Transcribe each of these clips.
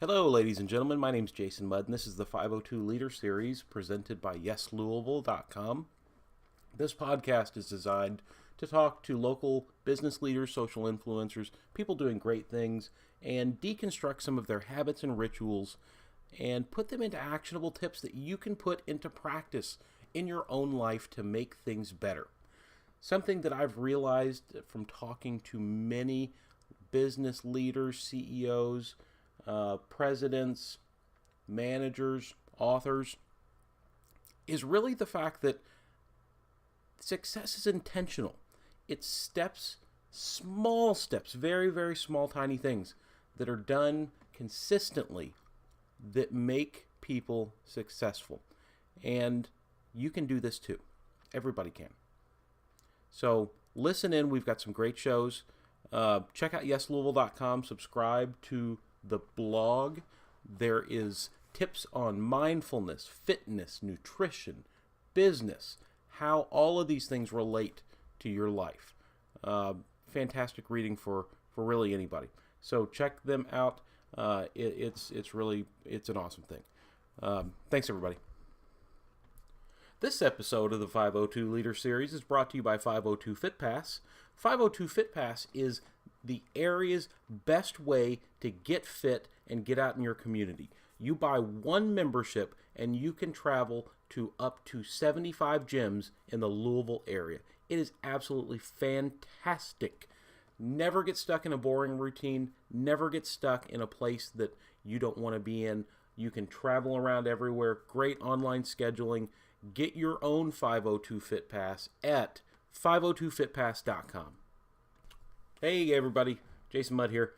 Hello, ladies and gentlemen. My name is Jason Mudd, and this is the 502 Leader Series presented by itsmontez.com. This podcast is designed to talk to local business leaders, social influencers, people doing great things, and deconstruct some of their habits and rituals and put them into actionable tips that you can put into practice in your own life to make things better. Something that I've realized from talking to many business leaders, CEOs, presidents, managers, authors, is really the fact that success is intentional. It's steps, small steps, very, very small, tiny things that are done consistently that make people successful. And you can do this too. Everybody can. So listen in. We've got some great shows. Check out yeslouisville.com. Subscribe to the blog. There is tips on mindfulness, fitness, nutrition, business, how all of these things relate to your life. Fantastic reading for really anybody. So check them out. It's an awesome thing. Thanks, everybody. This episode of the 502 Leader Series is brought to you by 502 Fit Pass. 502 Fit Pass is the area's best way to get fit and get out in your community. You buy one membership and you can travel to up to 75 gyms in the Louisville area. It is absolutely fantastic. Never get stuck in a boring routine. Never get stuck in a place that you don't want to be in. You can travel around everywhere. Great online scheduling. Get your own 502 Fit Pass at 502fitpass.com. Hey everybody, Jason Mudd here.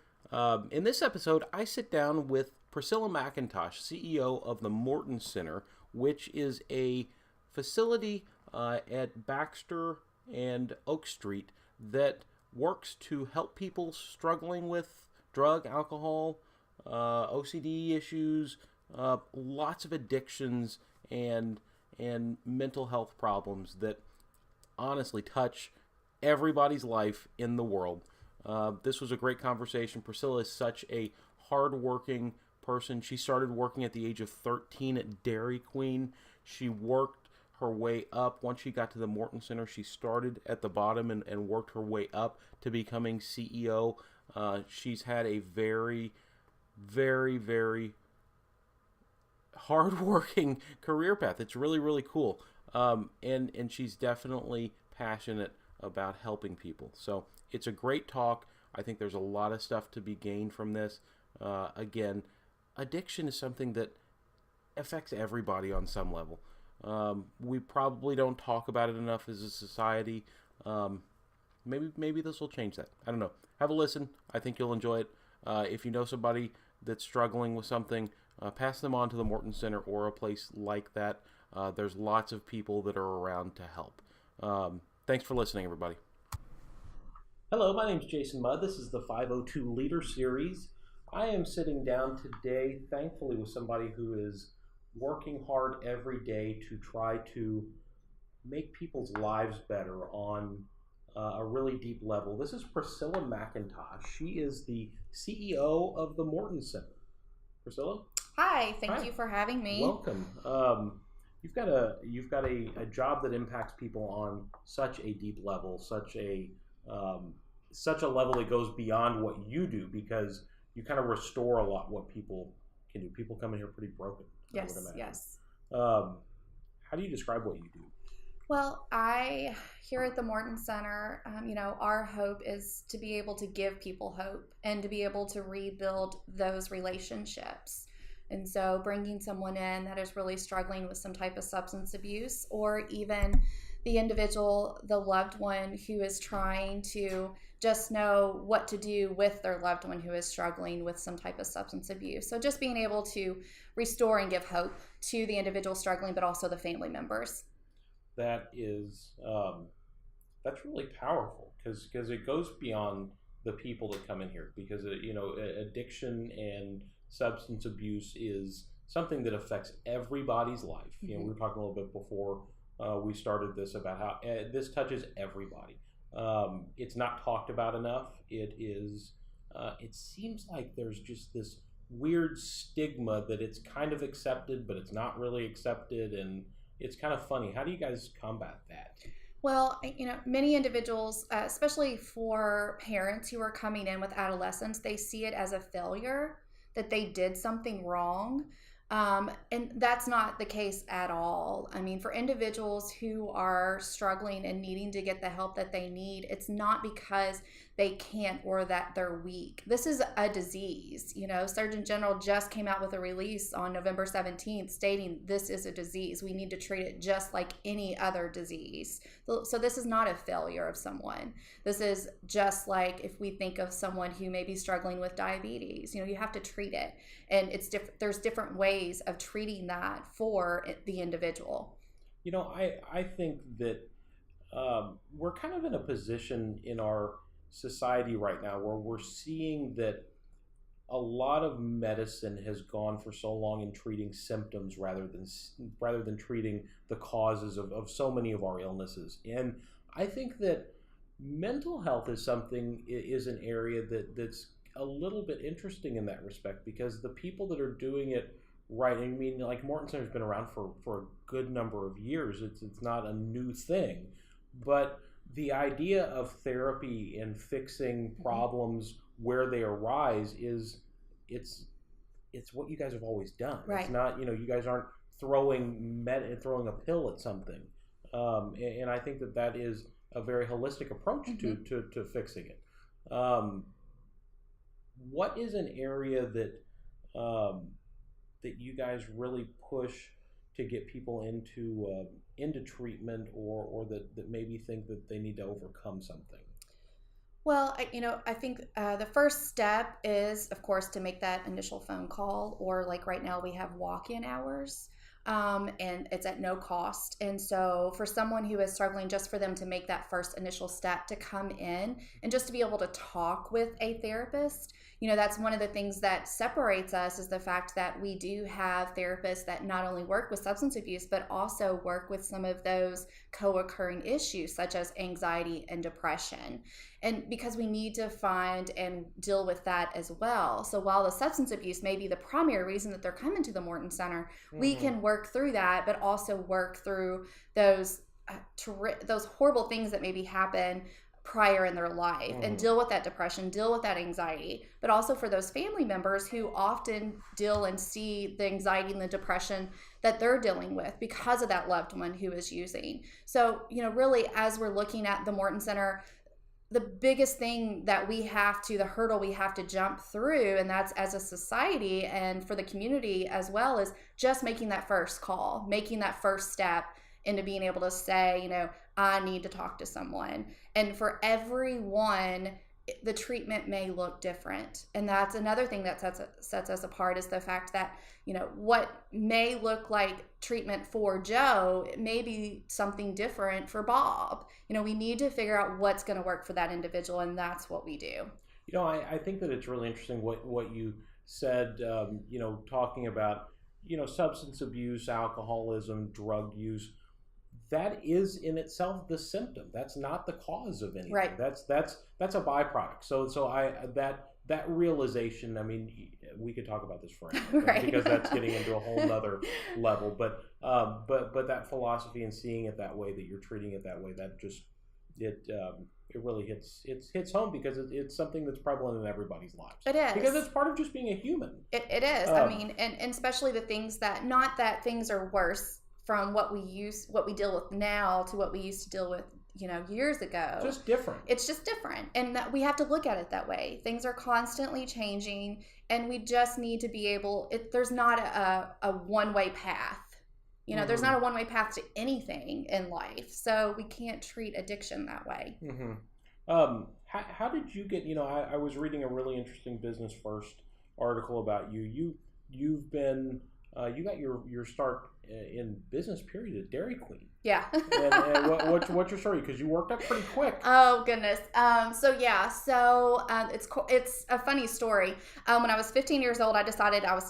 In this episode, I sit down with Priscilla McIntosh, CEO of the Morton Center, which is a facility at Baxter and Oak Street that works to help people struggling with drug, alcohol, OCD issues, lots of addictions, and mental health problems that honestly touch everybody's life in the world. This was a great conversation. Priscilla is such a hardworking person. She started working at the age of 13 at Dairy Queen. She worked her way up. Once she got to the Morton Center, she started at the bottom and worked her way up to becoming CEO. She's had a very, very, very hardworking career path. It's really, really cool. And she's definitely passionate about helping people. So it's a great talk. I think there's a lot of stuff to be gained from this. Again, addiction is something that affects everybody on some level. We probably don't talk about it enough as a society. Maybe this will change that. I don't know. Have a listen. I think you'll enjoy it. If you know somebody that's struggling with something, pass them on to the Morton Center or a place like that. There's lots of people that are around to help. Thanks for listening, everybody. Hello, my name is Jason Mudd. This is the 502 Leader Series. I am sitting down today, thankfully, with somebody who is working hard every day to try to make people's lives better on a really deep level. This is Priscilla McIntosh. She is the CEO of the Morton Center. Priscilla? Hi, thank you for having me. Welcome. You've got a job that impacts people on such a deep level, such a level that goes beyond what you do, because you kind of restore a lot what people can do. People come in here pretty broken. Yes, yes. How do you describe what you do? Well, here at the Morton Center, our hope is to be able to give people hope and to be able to rebuild those relationships. And so bringing someone in that is really struggling with some type of substance abuse, or even the individual, the loved one who is trying to just know what to do with their loved one who is struggling with some type of substance abuse. So just being able to restore and give hope to the individual struggling, but also the family members. That is, that's really powerful because it goes beyond the people that come in here, because addiction and substance abuse is something that affects everybody's life. Mm-hmm. We were talking a little bit before we started this about how this touches everybody. It's not talked about enough. It seems like there's just this weird stigma that it's kind of accepted, but it's not really accepted, and it's kind of funny. How do you guys combat that? Well, many individuals, especially for parents who are coming in with adolescents, they see it as a failure, that they did something wrong. And that's not the case at all. I mean, for individuals who are struggling and needing to get the help that they need, it's not because they can't or that they're weak. This is a disease. Surgeon General just came out with a release on November 17th stating this is a disease. We need to treat it just like any other disease. So this is not a failure of someone. This is just like if we think of someone who may be struggling with diabetes. You have to treat it. And it's different. There's different ways of treating that for the individual. I think that we're kind of in a position in our society right now where we're seeing that a lot of medicine has gone for so long in treating symptoms rather than treating the causes of so many of our illnesses. And I think that mental health is an area that's a little bit interesting in that respect, because the people that are doing it right, I mean, like Morton Center's been around for a good number of years. It's not a new thing, but the idea of therapy and fixing problems where they arise it's what you guys have always done. Right. It's not, you guys aren't throwing a pill at something. And I think that is a very holistic approach to fixing it. What is an area that you guys really push to get people into treatment, or that maybe think that they need to overcome something? Well, I think the first step is, of course, to make that initial phone call, or like right now we have walk-in hours. And it's at no cost. And so for someone who is struggling, just for them to make that first initial step to come in and just to be able to talk with a therapist, that's one of the things that separates us, is the fact that we do have therapists that not only work with substance abuse, but also work with some of those co-occurring issues such as anxiety and depression. And because we need to find and deal with that as well. So while the substance abuse may be the primary reason that they're coming to the Morton Center, we can work through that, but also work through those horrible things that maybe happen prior in their life, and deal with that depression, deal with that anxiety. But also for those family members who often deal and see the anxiety and the depression that they're dealing with because of that loved one who is using. So, really, as we're looking at the Morton Center, the biggest thing that the hurdle we have to jump through, and that's as a society and for the community as well, is just making that first call, making that first step into being able to say, I need to talk to someone. And for everyone, the treatment may look different. And that's another thing that sets us apart, is the fact that, what may look like treatment for Joe, it may be something different for Bob. We need to figure out what's going to work for that individual, and that's what we do. I think that it's really interesting what you said, talking about, substance abuse, alcoholism, drug use. That is in itself the symptom. That's not the cause of anything. Right. That's a byproduct. So that realization, I mean, we could talk about this forever, right. Because that's getting into a whole nother level. But that philosophy and seeing it that way, that you're treating it that way, that just it really hits home, because it's something that's prevalent in everybody's lives. It is, because it's part of just being a human. It is. I mean, and especially the things that, not that things are worse from what we deal with now to what we used to deal with, years ago. Just different. It's just different. And that we have to look at it that way. Things are constantly changing, and we just need to be able, there's not a one-way path. There's not a one-way path to anything in life. So we can't treat addiction that way. How did you get, I was reading a really interesting Business First article about you. You've been, you got your start in business, period, at Dairy Queen. Yeah. and what's your story? Because you worked up pretty quick. Oh goodness. It's a funny story. When I was 15 years old, I decided I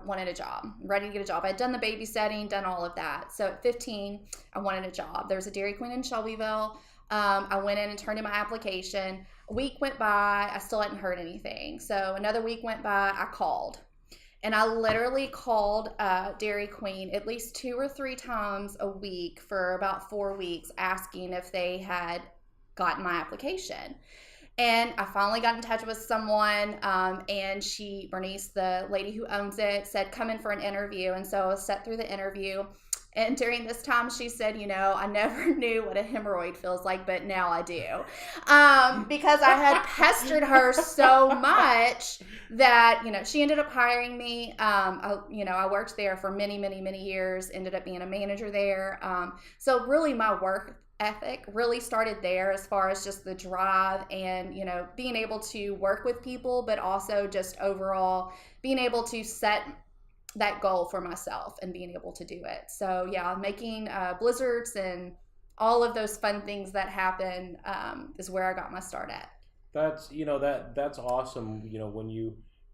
wanted a job. Ready to get a job. I'd done the babysitting, done all of that. So at 15, I wanted a job. There's a Dairy Queen in Shelbyville. I went in and turned in my application. A week went by, I still hadn't heard anything. So another week went by, I called. And I literally called Dairy Queen at least 2 or 3 times a week for about 4 weeks, asking if they had gotten my application. And I finally got in touch with someone, and Bernice, the lady who owns it, said, come in for an interview. And so I was set through the interview. And during this time, she said, I never knew what a hemorrhoid feels like, but now I do. Because I had pestered her so much that, she ended up hiring me. I worked there for many, many, many years, ended up being a manager there. So really my work ethic really started there, as far as just the drive and being able to work with people, but also just overall being able to set that goal for myself and being able to do it. So yeah, making blizzards and all of those fun things that happen is where I got my start at. That's that's awesome.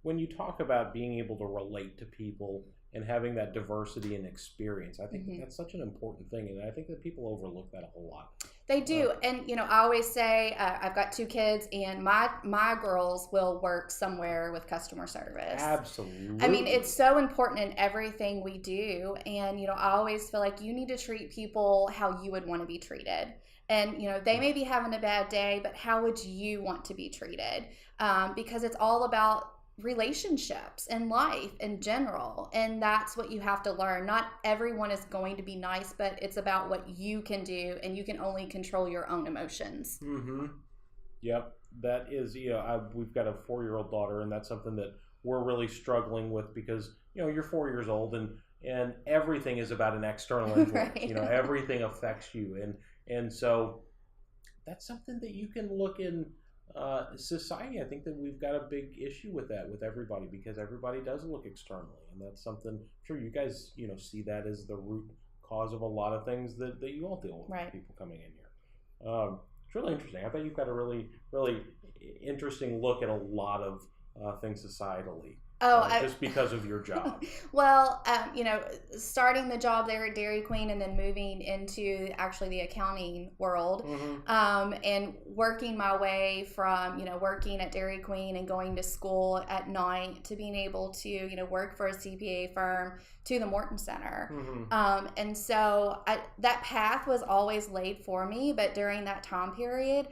When you talk about being able to relate to people and having that diversity and experience, I think that's such an important thing, and I think that people overlook that a whole lot. They do, and I always say I've got 2 kids, and my girls will work somewhere with customer service. Absolutely. I mean, it's so important in everything we do, and I always feel like you need to treat people how you would want to be treated. And they may be having a bad day, but how would you want to be treated? Because it's all about relationships and life in general, and that's what you have to learn. Not everyone is going to be nice, but it's about what you can do, and you can only control your own emotions. Yep, that is, we've got a 4-year-old daughter, and that's something that we're really struggling with, because you're 4 years old, and everything is about an external influence. Right. Everything affects you, and so that's something that you can look in society. I think that we've got a big issue with that, with everybody, because everybody does look externally, and that's something, I'm sure you guys see that as the root cause of a lot of things that you all deal with. Right. People coming in here. It's really interesting. I bet you've got a really, really interesting look at a lot of things societally. Just because of your job. Well, starting the job there at Dairy Queen, and then moving into actually the accounting world, and working my way from, working at Dairy Queen and going to school at night to being able to, work for a CPA firm, to the Morton Center. And so that path was always laid for me, but during that time period,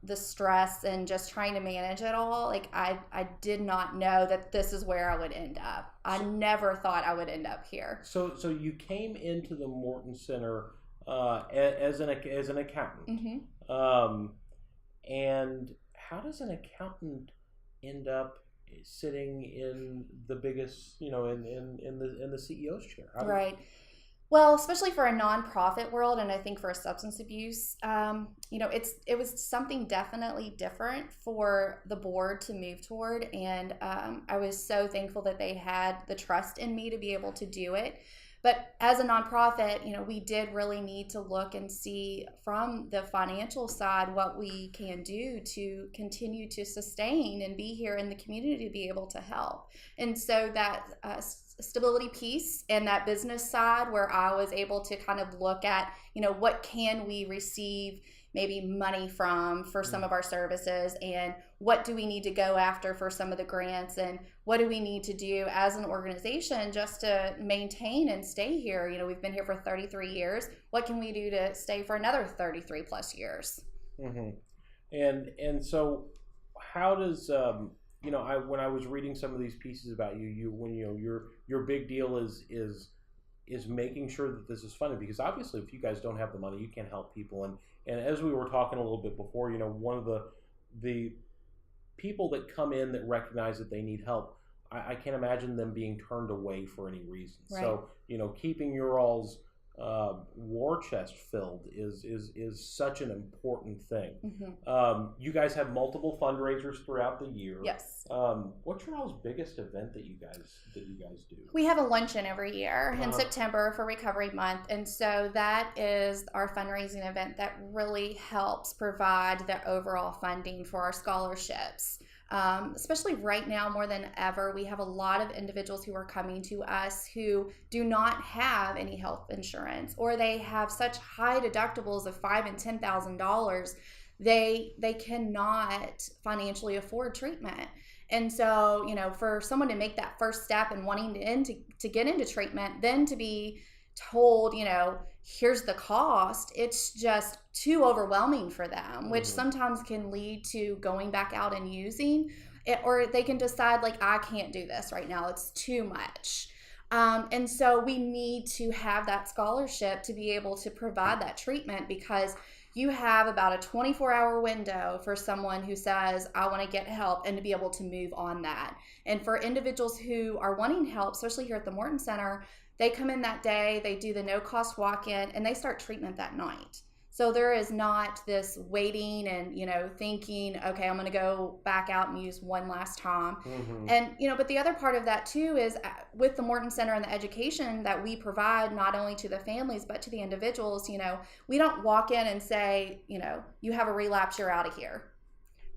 the stress and just trying to manage it all, like I did not know that this is where I would end up. I never thought I would end up here. So you came into the Morton Center as an accountant. And how does an accountant end up sitting in the biggest, in the CEO's chair? Right. Well, especially for a nonprofit world, and I think for a substance abuse, it was something definitely different for the board to move toward, and I was so thankful that they had the trust in me to be able to do it. But as a nonprofit, we did really need to look and see from the financial side what we can do to continue to sustain and be here in the community to be able to help. And so that stability piece and that business side, where I was able to kind of look at, what can we receive maybe money from for some of our services, and what do we need to go after for some of the grants, and what do we need to do as an organization just to maintain and stay here. We've been here for 33 years. What can we do to stay for another 33 plus years? And so how does when I was reading some of these pieces about when your big deal is making sure that this is funded, because obviously if you guys don't have the money, you can't help people. And as we were talking a little bit before, one of the people that come in that recognize that they need help, I can't imagine them being turned away for any reason. Right. So keeping your all's war chest filled is such an important thing. You guys have multiple fundraisers throughout the year. Yes. What's your all's biggest event that you guys do? We have a luncheon every year in September for Recovery Month, and so that is our fundraising event that really helps provide the overall funding for our scholarships. Especially right now more than ever, we have a lot of individuals who are coming to us who do not have any health insurance, or they have such high deductibles of $5,000 and $10,000 they cannot financially afford treatment. And so, for someone to make that first step and wanting to get into treatment, then to be told, here's the cost, it's just too overwhelming for them, which sometimes can lead to going back out and using it, or they can decide like, I can't do this right now, it's too much. And so we need to have that scholarship to be able to provide that treatment, because you have about a 24-hour window for someone who says, I want to get help, and to be able to move on that. And for individuals who are wanting help, especially here at the Morton Center, they come in that day, they do the no-cost walk-in, and they start treatment that night. So there is not this waiting and, thinking, okay, I'm going to go back out and use one last time. And, but the other part of that too is with the Morton Center and the education that we provide, not only to the families, but to the individuals, we don't walk in and say, you have a relapse, you're out of here.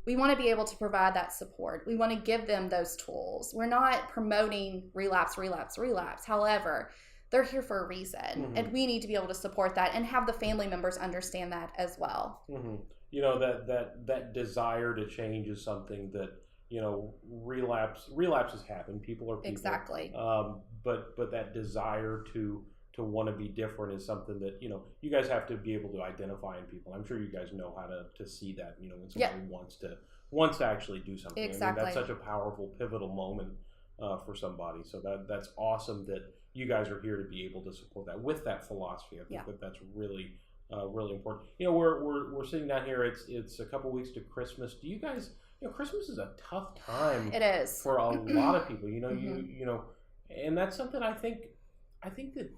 We want to be able to provide that support. We want to give them those tools. We're not promoting relapse. However, they're here for a reason, and we need to be able to support that and have the family members understand that as well. That desire to change is something that, relapses happen. People are people. Exactly. But that desire to want to be different is something that, you guys have to be able to identify in people. I'm sure you guys know how to see that, when somebody wants to actually do something. Exactly. That's such a powerful, pivotal moment for somebody. So that's awesome that you guys are here to be able to support that with that philosophy. I think that's really, really important. We're sitting down here. It's a couple weeks to Christmas. Do you guys? Christmas is a tough time. It is for a lot of people. And that's something I think that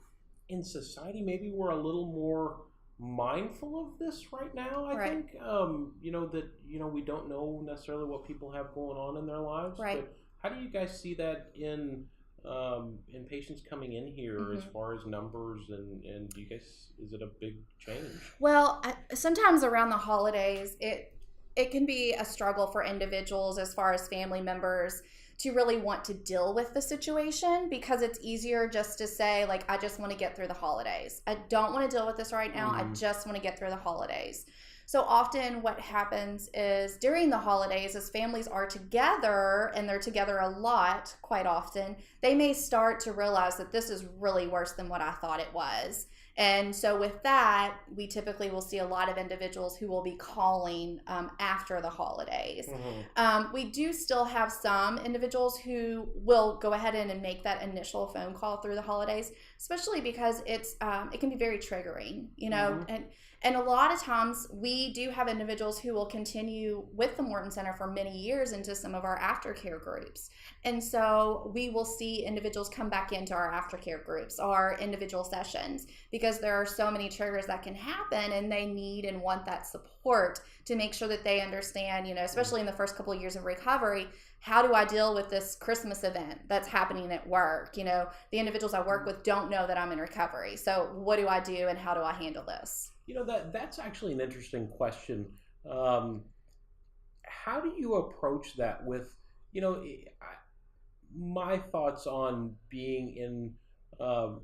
in society maybe we're a little more mindful of this right now. I think that we don't know necessarily what people have going on in their lives. Right. But how do you guys see that in patients coming in here as far as numbers, and do you guys, is it a big change? Well, sometimes around the holidays, it can be a struggle for individuals as far as family members to really want to deal with the situation, because it's easier just to say, like, I just want to get through the holidays. I don't want to deal with this right now. I just want to get through the holidays. So often what happens is during the holidays, as families are together, and they're together a lot quite often, they may start to realize that this is really worse than what I thought it was. And so with that, we typically will see a lot of individuals who will be calling after the holidays. We do still have some individuals who will go ahead and make that initial phone call through the holidays, especially because it can be very triggering, and a lot of times we do have individuals who will continue with the Morton Center for many years into some of our aftercare groups. And so we will see individuals come back into our aftercare groups, our individual sessions, because there are so many triggers that can happen, and they need and want that support to make sure that they understand, especially in the first couple of years of recovery, how do I deal with this Christmas event that's happening at work? The individuals I work with don't know that I'm in recovery. So what do I do, and how do I handle this? That's actually an interesting question. How do you approach that with, my thoughts on being in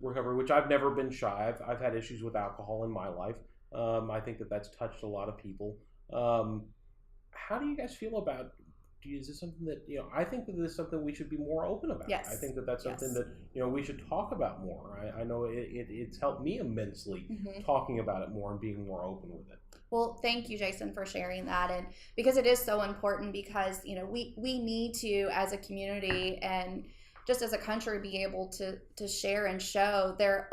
recovery, which I've never been shy. I've had issues with alcohol in my life. I think that's touched a lot of people. How do you guys feel about? Is this something that I think that this is something we should be more open about. Yes. I think that's something that we should talk about more. I know it's helped me immensely talking about it more and being more open with it. Well, thank you, Jason, for sharing that, and because it is so important, because we need to, as a community and just as a country, be able to share and show there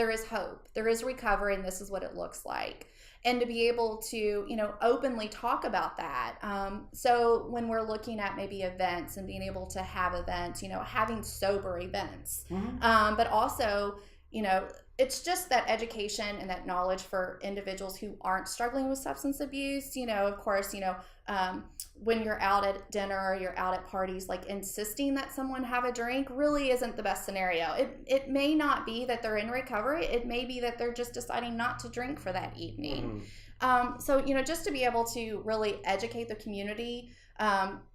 is hope, there is recovery, and this is what it looks like. And to be able to, openly talk about that. So when we're looking at maybe events and being able to have events, having sober events, but also, it's just that education and that knowledge for individuals who aren't struggling with substance abuse. Of course, when you're out at dinner or you're out at parties, like insisting that someone have a drink really isn't the best scenario. It may not be that they're in recovery. It may be that they're just deciding not to drink for that evening. So, just to be able to really educate the community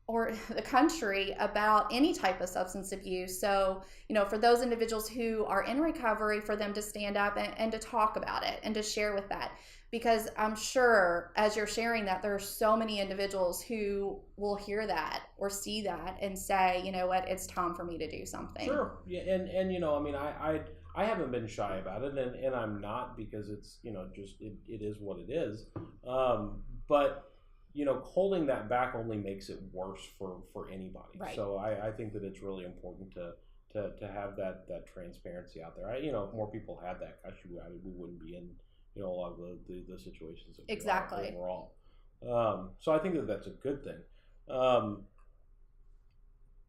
or the country about any type of substance abuse. So, for those individuals who are in recovery, for them to stand up and to talk about it and to share with that. Because I'm sure as you're sharing that, there are so many individuals who will hear that or see that and say, you know what, it's time for me to do something. Sure. Yeah. And I mean, I haven't been shy about it, and I'm not, because it's, just, it is what it is. But, holding that back only makes it worse for anybody. Right. So I think that it's really important to have that transparency out there. If more people had that, gosh, we wouldn't be in, a lot of the situations that we are overall. So I think that that's a good thing.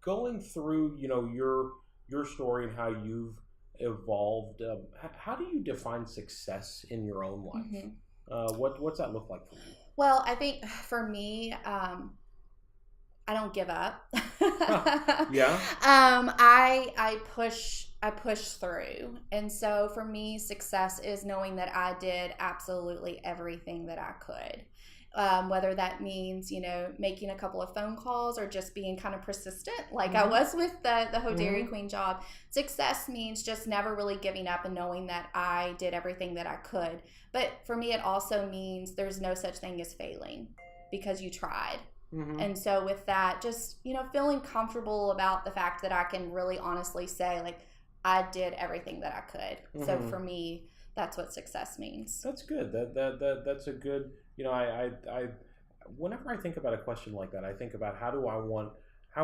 Going through, your story and how you've evolved, how do you define success in your own life? Mm-hmm. What's that look like for you? Well, I think for me, I don't give up. Yeah. I push through. And so for me, success is knowing that I did absolutely everything that I could. Whether that means, making a couple of phone calls or just being kind of persistent, like mm-hmm. I was with the whole Dairy mm-hmm. Queen job. Success means just never really giving up and knowing that I did everything that I could. But for me, it also means there's no such thing as failing because you tried. Mm-hmm. And so with that, just, feeling comfortable about the fact that I can really honestly say, like, I did everything that I could. Mm-hmm. So for me, that's what success means. That's good. That's a good, I whenever I think about a question like that, I think about how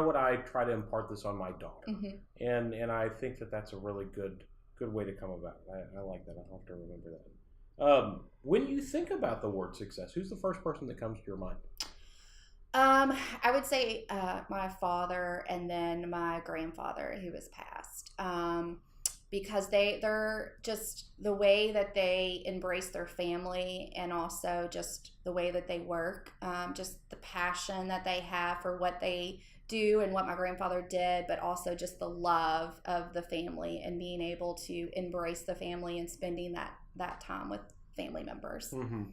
would I try to impart this on my daughter? Mm-hmm. And I think that that's a really good way to come about it. I like that. I'll have to remember that. When you think about the word success, who's the first person that comes to your mind? I would say my father and then my grandfather who was passed. Because they're just the way that they embrace their family and also just the way that they work, just the passion that they have for what they do and what my grandfather did, but also just the love of the family and being able to embrace the family and spending that time with family members. Mm-hmm.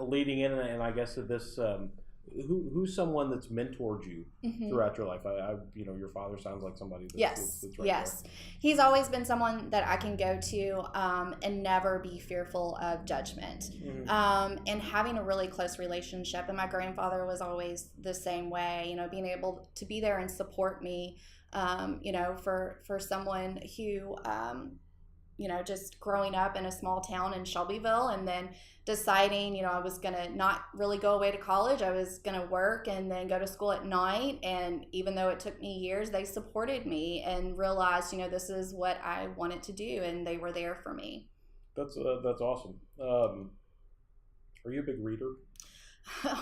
Leading in, and I guess this, who's someone that's mentored you mm-hmm. throughout your life? Your father sounds like somebody that's right yes. there. He's always been someone that I can go to and never be fearful of judgment. Mm-hmm. And having a really close relationship. And my grandfather was always the same way, being able to be there and support me, for someone who, just growing up in a small town in Shelbyville and then deciding, I was going to not really go away to college. I was going to work and then go to school at night. And even though it took me years, they supported me and realized, this is what I wanted to do. And they were there for me. That's awesome. Are you a big reader?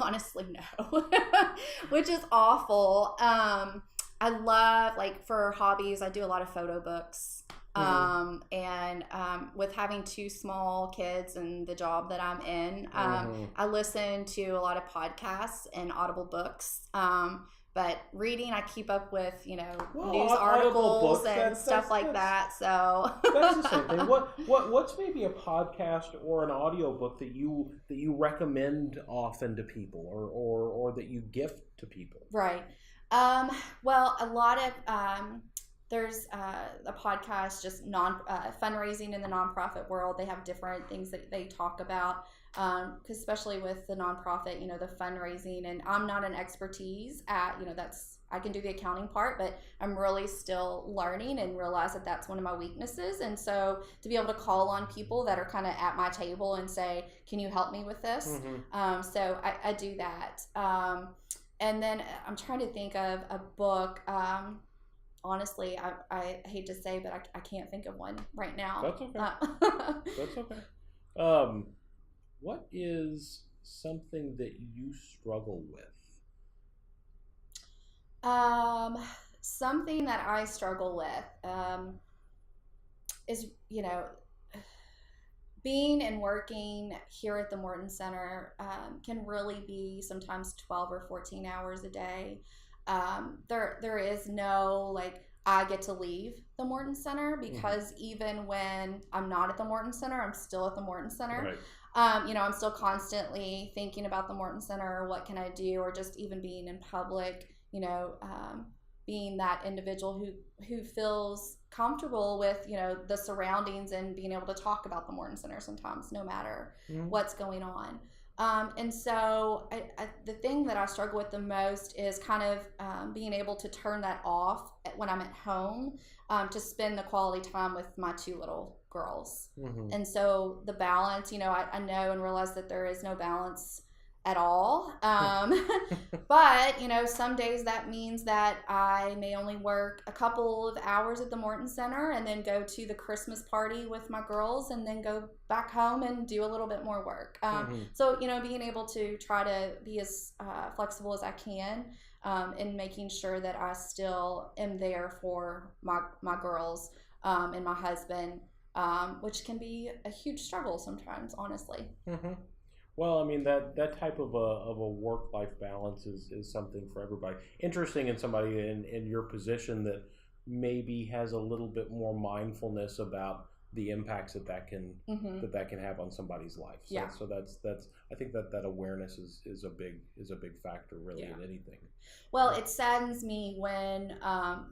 Honestly, no, which is awful. I love, for hobbies, I do a lot of photo books. Mm-hmm. With having two small kids and the job that I'm in, mm-hmm. I listen to a lot of podcasts and Audible books. But reading, I keep up with, news articles and stuff like that. So that's the same thing. What's maybe a podcast or an audiobook that you recommend often to people or that you gift to people? Right. Well, a lot of, there's a podcast, just fundraising in the nonprofit world. They have different things that they talk about, because especially with the nonprofit, the fundraising. And I'm not an expertise at, I can do the accounting part, but I'm really still learning and realize that that's one of my weaknesses. And so to be able to call on people that are kind of at my table and say, can you help me with this? Mm-hmm. So I do that. And then I'm trying to think of a book. Honestly, I hate to say, but I can't think of one right now. That's okay. That's okay. What is something that you struggle with? Something that I struggle with is, being and working here at the Morton Center can really be sometimes 12 or 14 hours a day. There is no, I get to leave the Morton Center because mm-hmm. even when I'm not at the Morton Center, I'm still at the Morton Center. I'm still constantly thinking about the Morton Center, what can I do, or just even being in public, being that individual who feels comfortable with, the surroundings and being able to talk about the Morton Center sometimes, no matter what's going on. And so the thing that I struggle with the most is kind of being able to turn that off when I'm at home, to spend the quality time with my two little girls. And so the balance, I know and realize that there is no balance at all. But, some days that means that I may only work a couple of hours at the Morton Center and then go to the Christmas party with my girls and then go back home and do a little bit more work. So, being able to try to be as flexible as I can, and making sure that I still am there for my girls and my husband, which can be a huge struggle sometimes, honestly. Well, I mean, that type of a work-life balance is something for everybody. Interesting in somebody in your position that maybe has a little bit more mindfulness about the impacts that can have on somebody's life. So, so that's I think that awareness is a big factor really in anything. Well, it saddens me when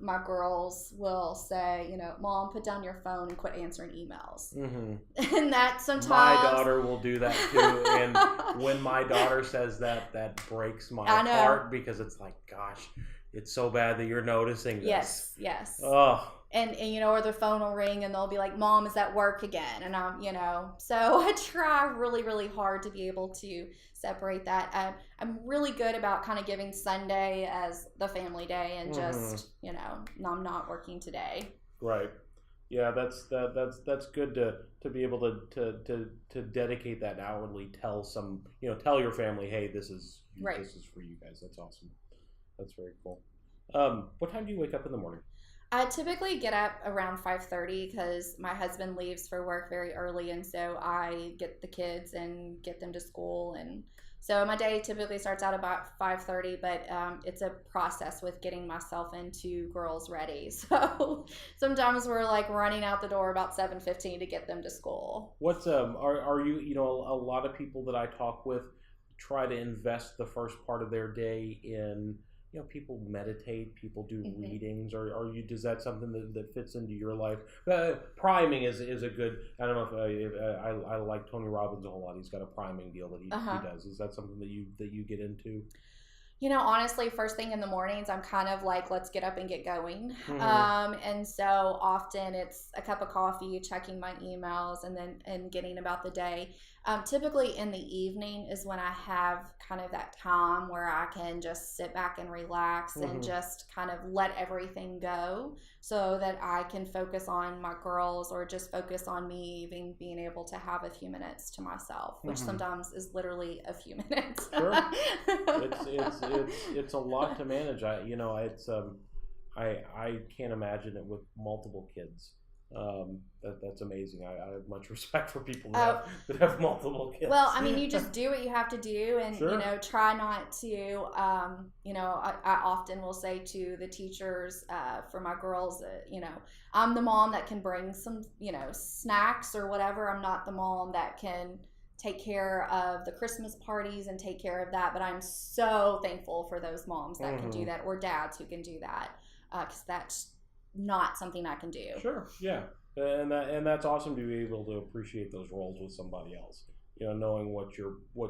my girls will say, Mom, put down your phone and quit answering emails. And that sometimes my daughter will do that too. And when my daughter says that breaks my heart, because it's like, gosh, it's so bad that you're noticing this. Yes. Oh. And or their phone will ring and they'll be like, Mom, is that work again? And I'm, so I try really, really hard to be able to separate that. I'm really good about kind of giving Sunday as the family day and just, I'm not working today. Right. Yeah, that's good to be able to dedicate that hourly. Tell your family, hey, this is for you guys. That's awesome. That's very cool. What time do you wake up in the morning? I typically get up around 5:30 because my husband leaves for work very early, and so I get the kids and get them to school, and so my day typically starts out about 5:30. But it's a process with getting myself and two girls ready. So sometimes we're like running out the door about 7:15 to get them to school. What's are you a lot of people that I talk with try to invest the first part of their day in. People meditate, people do readings, or is that something that fits into your life? Priming is a good, I don't know if I like Tony Robbins a whole lot. He's got a priming deal that he does. Is that something that you get into? Honestly, first thing in the mornings, I'm kind of like, let's get up and get going. And so often it's a cup of coffee, checking my emails, and getting about the day. Typically in the evening is when I have kind of that time where I can just sit back and relax and just kind of let everything go so that I can focus on my girls or just focus on me even being able to have a few minutes to myself, which sometimes is literally a few minutes. Sure. It's a lot to manage. I can't imagine it with multiple kids. That's amazing. I have much respect for people that have multiple kids. Well, I mean, you just do what you have to do, and try not to. I often will say to the teachers for my girls, I'm the mom that can bring some, snacks or whatever. I'm not the mom that can take care of the Christmas parties and take care of that. But I'm so thankful for those moms that can do that, or dads who can do that, because that's not something I can do. Sure, yeah, and that's awesome to be able to appreciate those roles with somebody else. Knowing what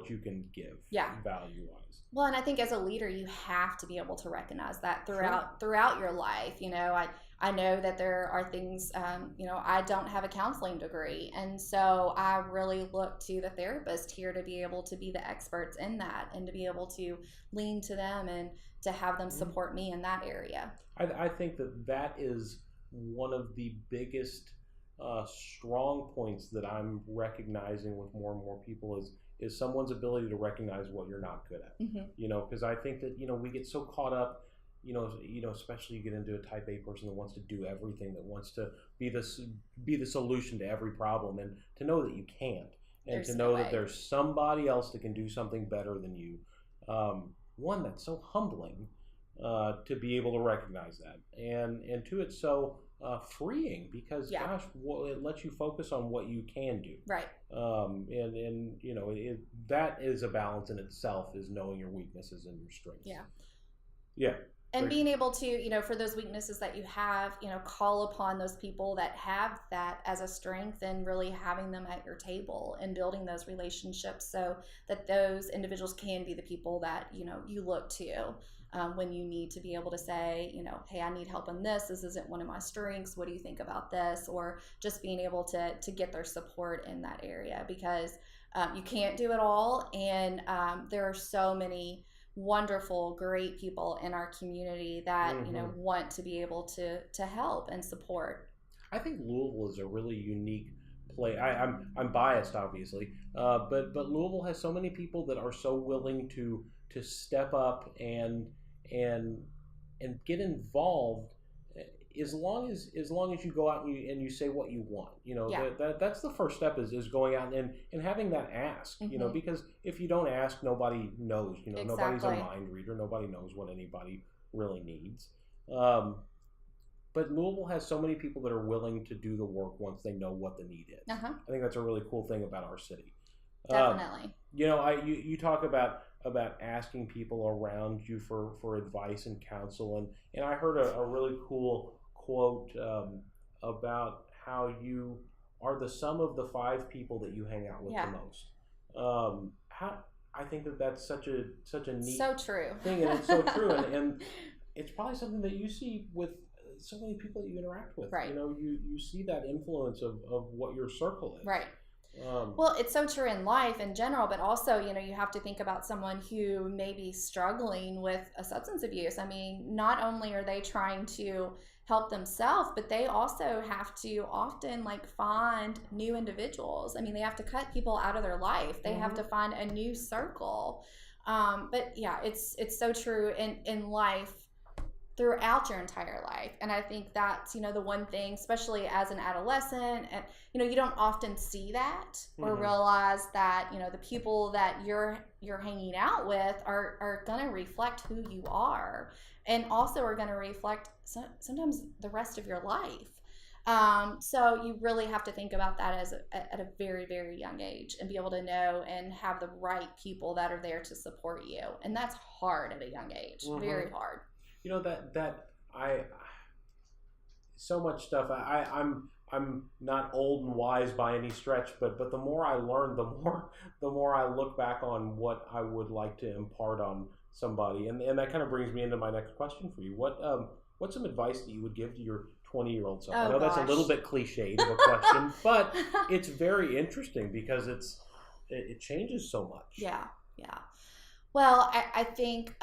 you can give, value wise. Well, and I think as a leader, you have to be able to recognize that throughout your life. I know that there are things. I don't have a counseling degree, and so I really look to the therapist here to be able to be the experts in that, and to be able to lean to them and to have them support me in that area. I think that is one of the biggest strong points that I'm recognizing with more and more people is someone's ability to recognize what you're not good at. Because I think that we get so caught up. Especially you get into a type A person that wants to do everything, that wants to be the solution to every problem, and to know that you can't, and to know that there's somebody else that can do something better than you. One, that's so humbling to be able to recognize that, and two, it's so freeing because, gosh, it lets you focus on what you can do. Right. And that is a balance in itself, is knowing your weaknesses and your strengths. Yeah. Yeah. And being able to, for those weaknesses that you have, call upon those people that have that as a strength, and really having them at your table and building those relationships so that those individuals can be the people that, you look to when you need to be able to say, hey, I need help on this. This isn't one of my strengths. What do you think about this? Or just being able to get their support in that area, because you can't do it all. And there are so many wonderful, great people in our community that want to be able to help and support. I think Louisville is a really unique place. I'm biased, obviously, but Louisville has so many people that are so willing to step up and get involved. As long as you go out and you say what you want, that's the first step is going out and having that ask, because if you don't ask, nobody knows, Exactly. Nobody's a mind reader. Nobody knows what anybody really needs. But Louisville has so many people that are willing to do the work once they know what the need is. Uh-huh. I think that's a really cool thing about our city. Definitely. You talk about asking people around you for advice and counsel, and I heard a really cool quote about how you are the sum of the 5 people that you hang out with the most. I think that's such a neat thing, and it's so true, and it's probably something that you see with so many people that you interact with. Right. You see that influence of what your circle is. Right. Well, it's so true in life in general, but also, you have to think about someone who may be struggling with a substance abuse. I mean, not only are they trying to help themselves, but they also have to often find new individuals. I mean, they have to cut people out of their life. They have to find a new circle. But yeah, it's so true in life throughout your entire life. And I think that's, the one thing, especially as an adolescent, and, you don't often see that or realize that, the people that you're hanging out with are going to reflect who you are, and also are going to reflect sometimes the rest of your life. So you really have to think about that at a very, very young age, and be able to know and have the right people that are there to support you. And that's hard at a young age, very hard. So much stuff. I'm not old and wise by any stretch, but the more I learn, the more I look back on what I would like to impart on somebody, and that kind of brings me into my next question for you. What's some advice that you would give to your 20-year-old self? I know that's a little bit cliched of a question, but it's very interesting because it changes so much. Yeah. Well, I think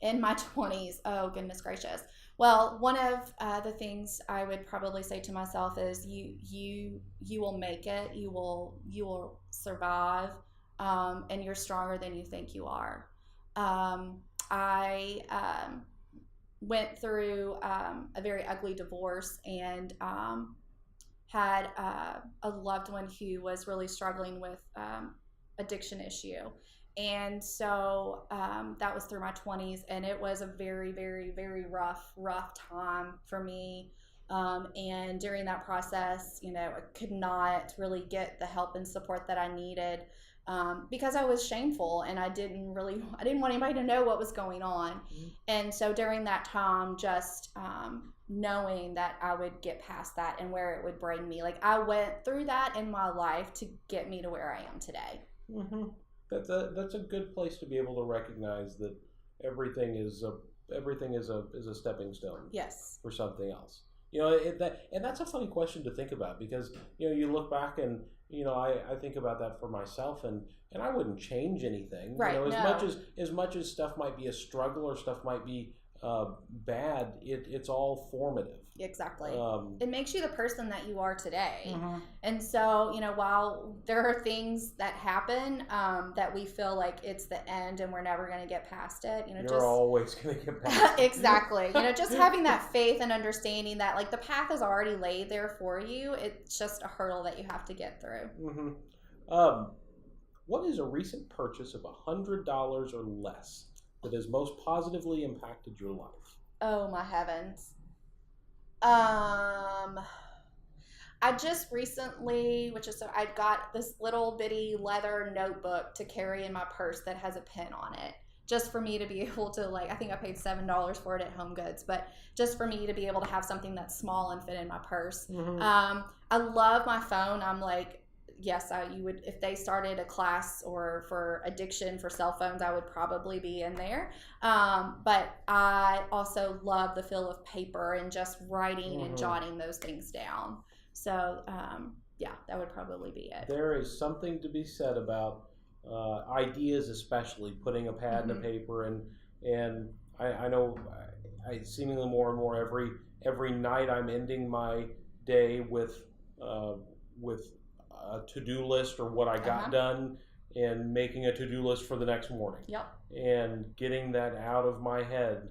in my 20s, oh goodness gracious. Well, one of the things I would probably say to myself is you will make it. You will survive, and you're stronger than you think you are. I went through a very ugly divorce, and had a loved one who was really struggling with addiction issue. And so that was through my 20s, and it was a very, very, very rough time for me. And during that process, I could not really get the help and support that I needed because I was shameful, and I didn't want anybody to know what was going on. And so during that time, just knowing that I would get past that and where it would bring me, I went through that in my life to get me to where I am today. That's a good place to be able to recognize that everything is a stepping stone. Yes. For something else. And that's a funny question to think about, because you look back and I think about that for myself, and I wouldn't change anything. Right. As much as stuff might be a struggle or stuff might be bad, it's all formative. Exactly. It makes you the person that you are today. And so, while there are things that happen that we feel like it's the end and we're never going to get past it, you're always going to get past it. Exactly. Just having that faith and understanding that the path is already laid there for you. It's just a hurdle that you have to get through. What is a recent purchase of $100 or less that has most positively impacted your life? Oh my heavens. I just recently, I got this little bitty leather notebook to carry in my purse that has a pin on it, just for me to be able to, like, I think I paid $7 for it at Home Goods, but just for me to be able to have something that's small and fit in my purse. I love my phone. I'm like, yes, you would, if they started a class or for addiction for cell phones, I would probably be in there. But I also love the feel of paper and just writing and jotting those things down. So, yeah, that would probably be it. There is something to be said about ideas, especially putting a pad and a paper, and I know I seemingly more and more every night I'm ending my day with a to-do list or what I got done, and making a to-do list for the next morning. Yep. And getting that out of my head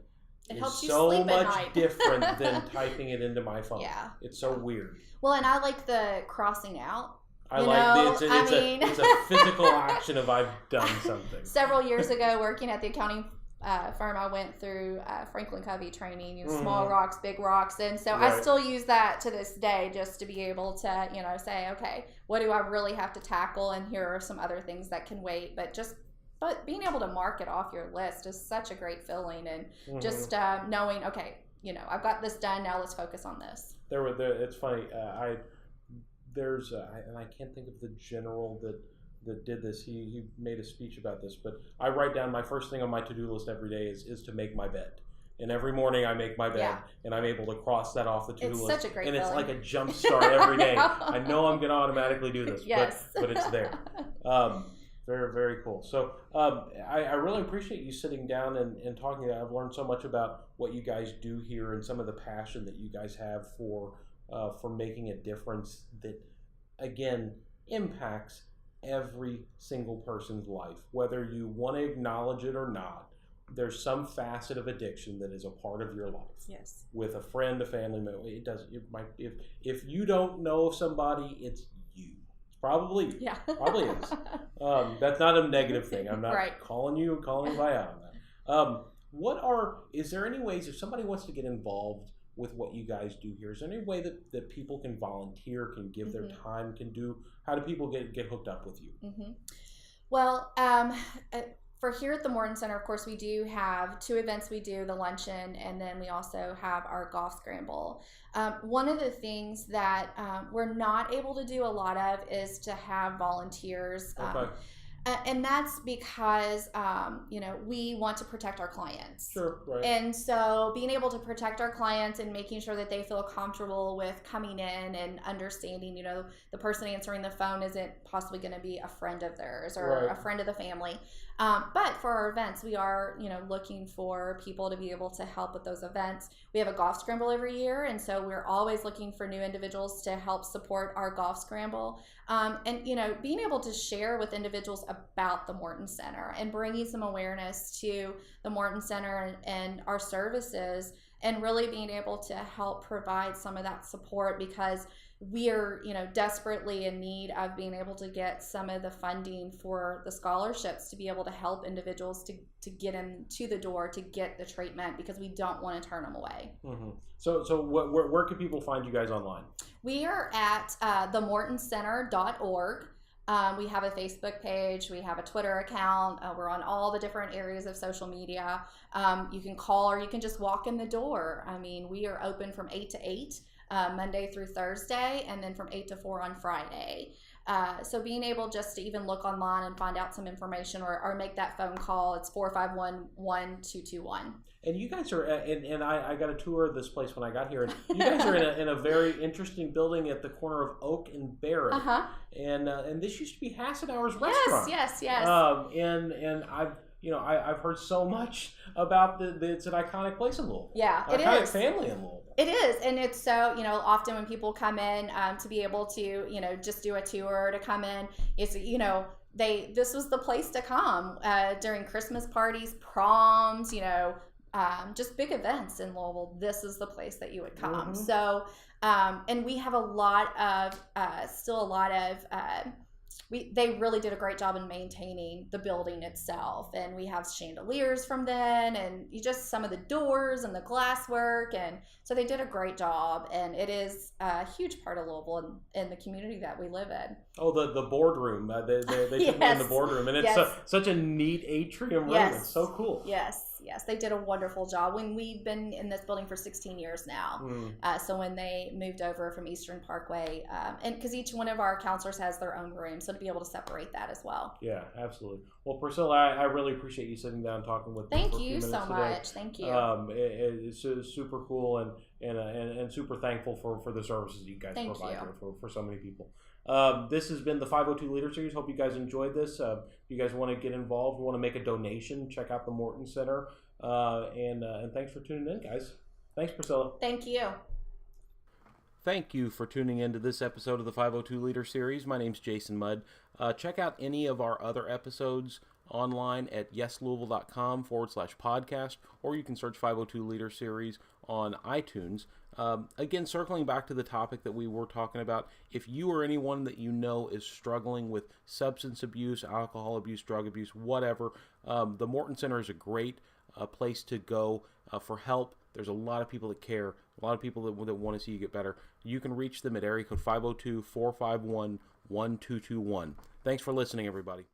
is so much different than typing it into my phone. Yeah. It's so weird. Well, and I like the crossing out. It's a physical action of I've done something. Several years ago, working at the accounting firm, I went through Franklin Covey training, small rocks, big rocks, and so I still use that to this day, just to be able to say, okay, what do I really have to tackle, and here are some other things that can wait. But being able to mark it off your list is such a great feeling, and just knowing, okay, I've got this done, now let's focus on this. It's funny. And I can't think of the general that did this. He made a speech about this, but I write down my first thing on my to-do list every day is to make my bed. And every morning I make my bed, and I'm able to cross that off the to-do list. It's such a great feeling. It's like a jump start every day. I know I'm going to automatically do this, but it's there. Very, very cool. So I really appreciate you sitting down and talking. I've learned so much about what you guys do here and some of the passion that you guys have for making a difference that, again, impacts every single person's life. Whether you want to acknowledge it or not, there's some facet of addiction that is a part of your life. Yes. With a friend, a family member. If you don't know of somebody, it's you. Probably is. That's not a negative thing. I'm not calling anybody out on that. Is there any ways, if somebody wants to get involved with what you guys do here, is there any way that people can volunteer, can give their time, how do people get hooked up with you? Well, for here at the Morton Center, of course, we do have 2 events. We do the luncheon, and then we also have our golf scramble. One of the things that we're not able to do a lot of is to have volunteers. And that's because, we want to protect our clients. Sure, right. And so being able to protect our clients and making sure that they feel comfortable with coming in and understanding, the person answering the phone isn't possibly going to be a friend of theirs or a friend of the family. But for our events, we are, looking for people to be able to help with those events. We have a golf scramble every year, and so we're always looking for new individuals to help support our golf scramble. And, being able to share with individuals about the Morton Center and bringing some awareness to the Morton Center and our services, and really being able to help provide some of that support, because we are, desperately in need of being able to get some of the funding for the scholarships to be able to help individuals to get into the door to get the treatment, because we don't want to turn them away. So where can people find you guys online? We are at themortoncenter.org. We have a Facebook page. We have a Twitter account. We're on all the different areas of social media. You can call, or you can just walk in the door. I mean, we are open from 8 to 8. Monday through Thursday, and then from 8 to 4 on Friday. So being able just to even look online and find out some information, or make that phone call, it's 451-1221. And you guys are, and I got a tour of this place when I got here, and you guys are in a very interesting building at the corner of Oak and Barrett. And this used to be Hassenauer's restaurant. Yes. And I've heard so much about it's an iconic place in Louisville. Yeah, it iconic is. Family in Louisville. It is, and it's so, often when people come in to be able to, just do a tour, to come in, it's, this was the place to come during Christmas parties, proms, just big events in Louisville. This is the place that you would come. So, and we have still a lot of they really did a great job in maintaining the building itself, and we have chandeliers from then, and just some of the doors and the glass work, and so they did a great job, and it is a huge part of Louisville and the community that we live in. Oh, the boardroom. They took me in the boardroom, and it's such a neat atrium room. It's so cool. Yes, they did a wonderful job. When we've been in this building for 16 years now, so when they moved over from Eastern Parkway, and because each one of our counselors has their own room, so to be able to separate that as well. Yeah, absolutely. Well, Priscilla, I really appreciate you sitting down and talking with me. Thank you so much. Thank you. It's super cool and super thankful for the services you guys provide here for so many people. This has been the 502 Leader Series. Hope you guys enjoyed this. If you guys want to get involved, want to make a donation, check out the Morton Center. And thanks for tuning in, guys. Thanks, Priscilla. Thank you. Thank you for tuning in to this episode of the 502 Leader Series. My name's Jason Mudd. Check out any of our other episodes online at yeslouisville.com/podcast, or you can search 502 Leader Series on iTunes. Again, circling back to the topic that we were talking about, if you or anyone that you know is struggling with substance abuse, alcohol abuse, drug abuse, whatever, the Morton Center is a great place to go for help. There's a lot of people that care, a lot of people that want to see you get better. You can reach them at area code 502-451-1221. Thanks for listening, everybody.